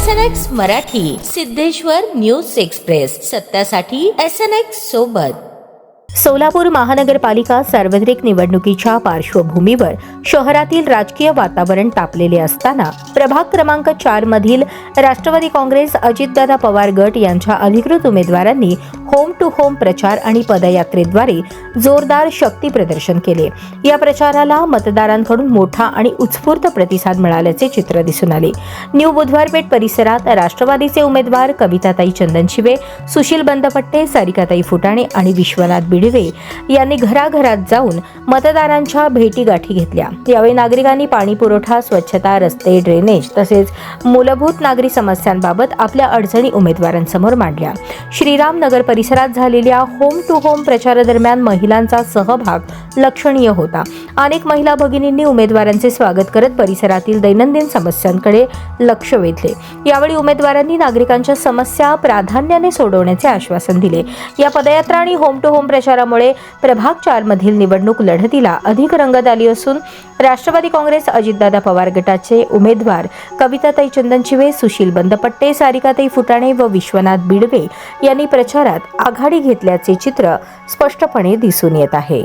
SNX Marathi, Siddheshwar news express, सत्यासाठी SNX सोबत. सोलापूर महानगरपालिका सार्वत्रिक निवडणुकीच्या पार्श्वभूमीवर शहरातील राजकीय वातावरण तापलेले असताना प्रभाग क्रमांक 4 मधील राष्ट्रवादी काँग्रेस अजितदादा पवार गट यांच्या अधिकृत उमेदवारांनी होम टू होम प्रचार आणि पदयात्रेद्वारे जोरदार शक्ती प्रदर्शन केले. या प्रचाराला मतदारांकडून मोठा आणि उत्स्फूर्त प्रतिसाद मिळाल्याचे चित्र दिसून आले. न्यू बुधवारपेठ परिसरात राष्ट्रवादीचे उमेदवार कविताताई चंदनशिवे, सुशील बंदपट्टे, सारिकाताई फुटाणे आणि विश्वनाथ बिडवे यांनी घराघरात जाऊन मतदारांच्या भेटीगाठी घेतल्या. यावेळी नागरिकांनी पाणी पुरवठा, स्वच्छता, रस्ते, ड्रेनेज तसेच मूलभूत नागरी समस्यांबाबत आपल्या अडचणी उमेदवारांसमोर मांडल्या. श्रीराम नगर परिसरात झालेल्या होम टू होम प्रचारादरम्यान महिलांचा सहभाग लक्षणीय होता. अनेक महिला भगिनींनी उमेदवारांचे स्वागत करत परिसरातील दैनंदिन समस्यांकडे लक्ष वेधले. यावेळी उमेदवारांनी नागरिकांच्या समस्या प्राधान्याने सोडवण्याचे आश्वासन दिले. या पदयात्रा आणि होम टू होम प्रचारामुळे प्रभाग 4 मधील निवडणूक लढतीला अधिक रंगत आली असून राष्ट्रवादी काँग्रेस अजितदादा पवार गटाचे उमेदवार कविताताई चंदनशिवे, सुशील बंदपट्टे, सारिकाताई फुटाणे व विश्वनाथ बिडवे यांनी प्रचारात आघाडी घेतल्याचे चित्र स्पष्टपणे दिसून येत आहे.